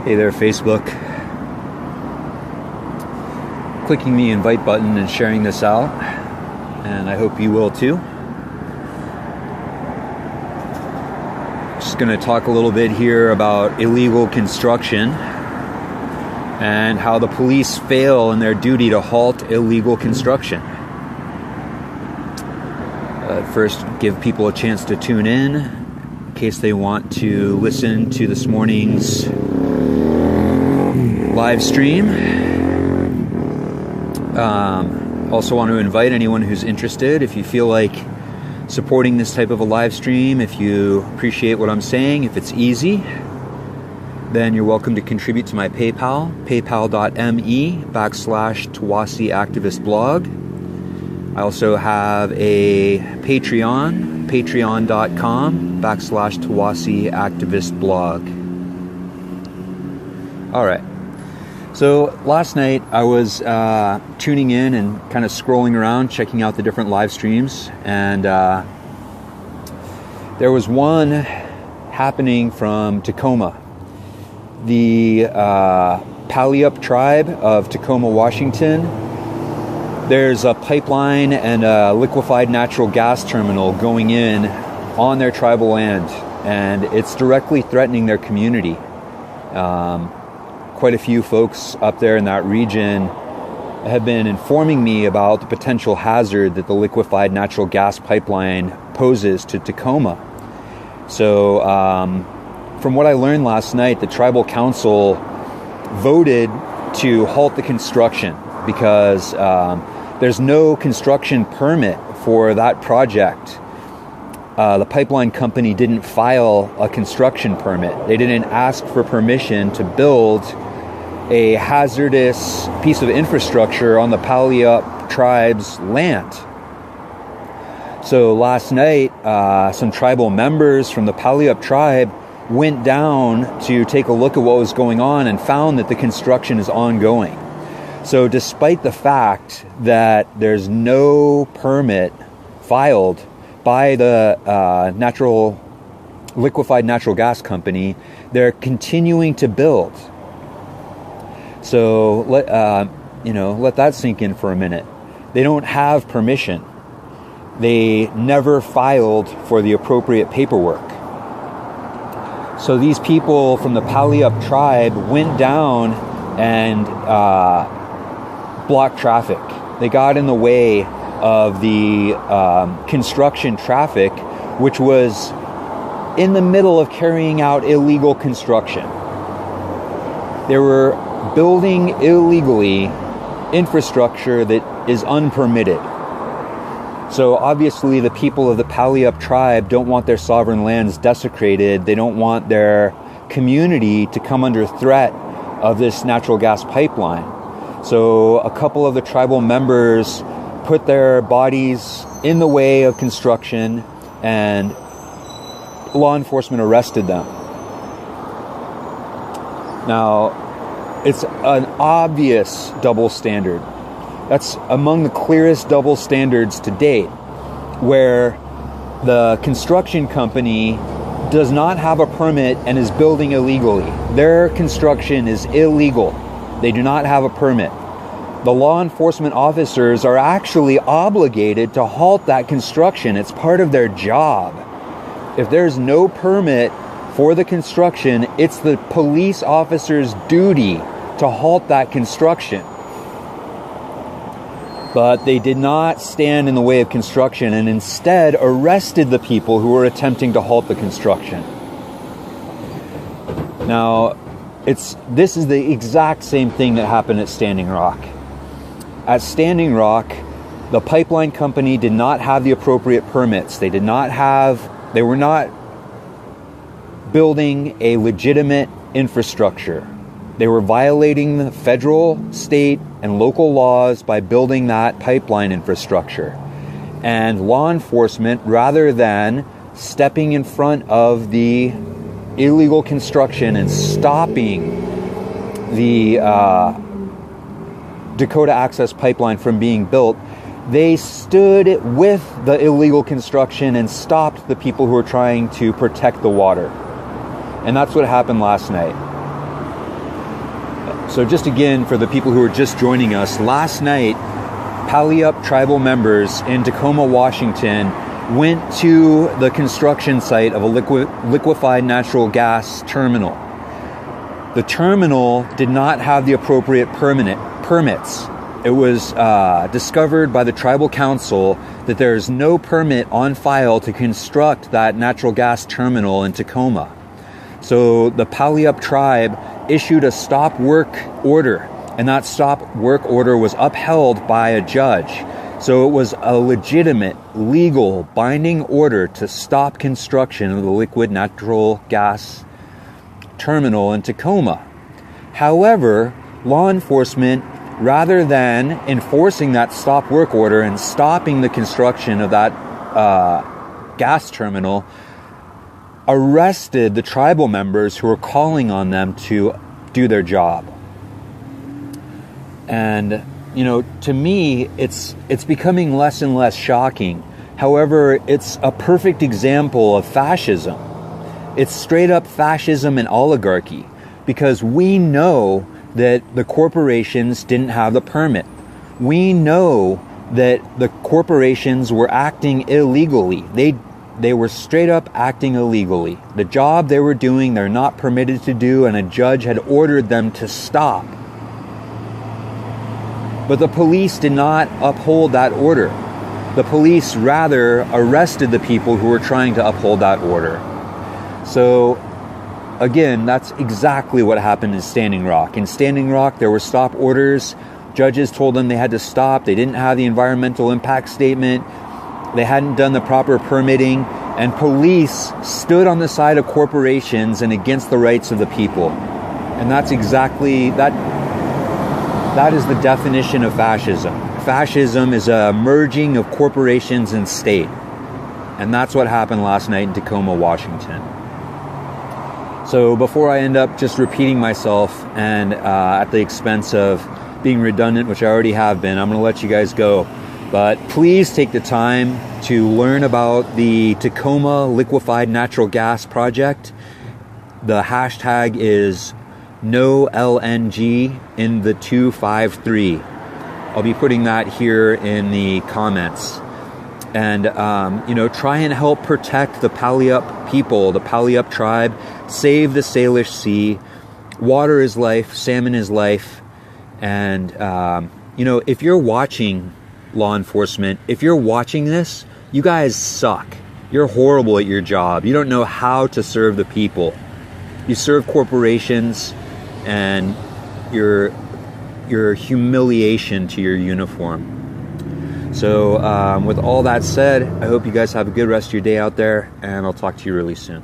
Hey there, Facebook. Clicking the invite button and sharing this out, and I hope you will too. Just going to talk a little bit here about illegal construction and how the police fail in their duty to halt illegal construction. First, give people a chance to tune in case they want to listen to this morning's live stream. Also want to invite anyone who's interested, if you feel like supporting this type of a live stream, if you appreciate what I'm saying, if it's easy, then you're welcome to contribute to my PayPal, paypal.me/Tawasi Activist Blog. I also have a Patreon, patreon.com/Tawasi Activist Blog. All right. So last night I was tuning in and kind of scrolling around, checking out the different live streams, and there was one happening from Tacoma. The Puyallup tribe of Tacoma, Washington. There's a pipeline and a liquefied natural gas terminal going in on their tribal land, and it's directly threatening their community. Quite a few folks up there in that region have been informing me about the potential hazard that the liquefied natural gas pipeline poses to Tacoma. So, from what I learned last night, the tribal council voted to halt the construction because there's no construction permit for that project. The pipeline company didn't file a construction permit. They didn't ask for permission to build a hazardous piece of infrastructure on the Puyallup tribe's land. So last night, some tribal members from the Puyallup tribe went down to take a look at what was going on and found that the construction is ongoing. So despite the fact that there's no permit filed by the liquefied natural gas company, they're continuing to build. So let that sink in for a minute. They don't have permission. They never filed for the appropriate paperwork. So these people from the Puyallup tribe went down and blocked traffic. They got in the way of the construction traffic, which was in the middle of carrying out illegal construction. They were building illegally infrastructure that is unpermitted. So obviously the people of the Puyallup tribe don't want their sovereign lands desecrated. They don't want their community to come under threat of this natural gas pipeline. So a couple of the tribal members put their bodies in the way of construction, and law enforcement arrested them. Now, it's an obvious double standard. That's among the clearest double standards to date, where the construction company does not have a permit and is building illegally. Their construction is illegal. They do not have a permit. The law enforcement officers are actually obligated to halt that construction. It's part of their job. If there's no permit for the construction, it's the police officer's duty to halt that construction. But they did not stand in the way of construction and instead arrested the people who were attempting to halt the construction. Now, this is the exact same thing that happened at Standing Rock. At Standing Rock, the pipeline company did not have the appropriate permits. They were not building a legitimate infrastructure. They were violating the federal, state, and local laws by building that pipeline infrastructure. And law enforcement, rather than stepping in front of the illegal construction and stopping the Dakota Access Pipeline from being built, they stood with the illegal construction and stopped the people who were trying to protect the water. And that's what happened last night. So just again, for the people who are just joining us, last night, Puyallup tribal members in Tacoma, Washington, went to the construction site of a liquefied natural gas terminal. The terminal did not have the appropriate permits. It was discovered by the tribal council that there is no permit on file to construct that natural gas terminal in Tacoma. So the Puyallup tribe issued a stop work order, and that stop work order was upheld by a judge. So it was a legitimate, legal, binding order to stop construction of the liquid natural gas terminal in Tacoma. However, law enforcement, rather than enforcing that stop work order and stopping the construction of that gas terminal, arrested the tribal members who were calling on them to do their job. And, you know, to me, it's becoming less and less shocking. However, it's a perfect example of fascism. It's straight up fascism and oligarchy, because we know that the corporations didn't have the permit. We know that the corporations were acting illegally. They were straight up acting illegally. The job they were doing, they're not permitted to do, and a judge had ordered them to stop. But the police did not uphold that order. The police rather arrested the people who were trying to uphold that order. So, again, that's exactly what happened in Standing Rock. In Standing Rock, there were stop orders. Judges told them they had to stop. They didn't have the environmental impact statement. They hadn't done the proper permitting. And police stood on the side of corporations and against the rights of the people. And that's exactly, that is the definition of fascism. Fascism is a merging of corporations and state. And that's what happened last night in Tacoma, Washington. So before I end up just repeating myself and at the expense of being redundant, which I already have been, I'm going to let you guys go. But please take the time to learn about the Tacoma Liquefied Natural Gas Project. The hashtag is no LNG in the 253. I'll be putting that here in the comments. And, try and help protect the Puyallup people, the Puyallup tribe. Save the Salish Sea. Water is life. Salmon is life. And, if you're watching, law enforcement, if you're watching this, you guys suck. You're horrible at your job. You don't know how to serve the people. You serve corporations, and you're humiliation to your uniform. So with all that said, I hope you guys have a good rest of your day out there, and I'll talk to you really soon.